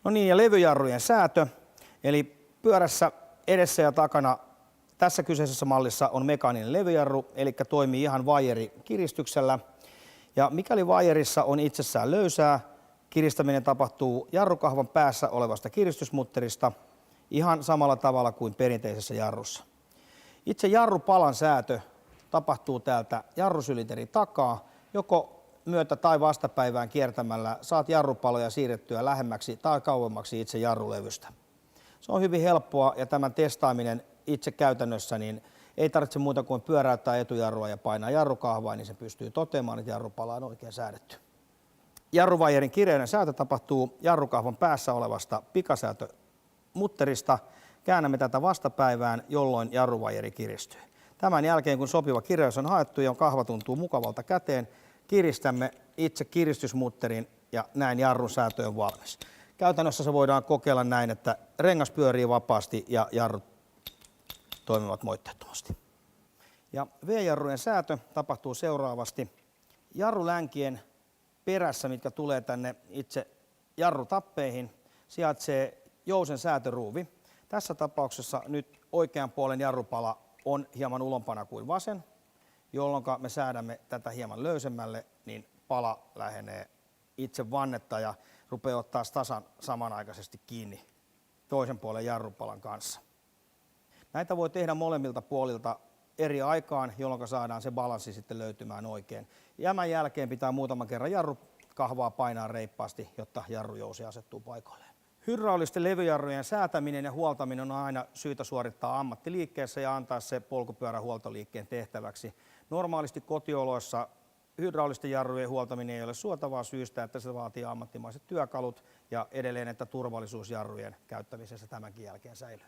No niin, ja levyjarrujen säätö, eli pyörässä edessä ja takana tässä kyseisessä mallissa on mekaaninen levyjarru, eli toimii ihan vaijerikiristyksellä. Ja mikäli vaijerissa on itsessään löysää, kiristäminen tapahtuu jarrukahvan päässä olevasta kiristysmutterista ihan samalla tavalla kuin perinteisessä jarrussa. Itse jarrupalan säätö tapahtuu täältä jarrusylinterin takaa, joko myötä- tai vastapäivään kiertämällä saat jarrupaloja siirrettyä lähemmäksi tai kauemmaksi itse jarrulevystä. Se on hyvin helppoa ja tämän testaaminen itse käytännössä niin ei tarvitse muuta kuin pyöräyttää etujarrua ja painaa jarrukahvaa, niin se pystyy toteamaan, että jarrupala on oikein säädetty. Jarruvaijerin kireyden säätö tapahtuu jarrukahvan päässä olevasta pikasäätömutterista. Käännämme tätä vastapäivään, jolloin jarruvaijeri kiristyy. Tämän jälkeen, kun sopiva kireys on haettu ja kahva tuntuu mukavalta käteen, kiristämme itse kiristysmutterin ja näin jarrun säätö on valmis. Käytännössä se voidaan kokeilla näin, että rengas pyörii vapaasti ja jarrut toimivat moitteettomasti. Ja V-jarrujen säätö tapahtuu seuraavasti. Jarrulänkien perässä, mitkä tulee tänne itse jarrutappeihin, sijaitsee jousen säätöruuvi. Tässä tapauksessa nyt oikean puolen jarrupala on hieman ulompana kuin vasen, jolloin me säädämme tätä hieman löysemmälle, niin pala lähenee itse vannetta ja rupeaa ottaa tasan samanaikaisesti kiinni toisen puolen jarrupalan kanssa. Näitä voi tehdä molemmilta puolilta eri aikaan, jolloin saadaan se balanssi sitten löytymään oikein. Tämän jälkeen pitää muutaman kerran jarrukahvaa painaa reippaasti, jotta jarrujousi asettuu paikoilleen. Hydraulisten levyjarrujen säätäminen ja huoltaminen on aina syytä suorittaa ammattiliikkeessä ja antaa se polkupyörähuoltoliikkeen tehtäväksi. Normaalisti kotioloissa hydraulisten jarrujen huoltaminen ei ole suotavaa syystä, että se vaatii ammattimaiset työkalut ja edelleen, että turvallisuus jarrujen käyttämisessä tämänkin jälkeen säilyy.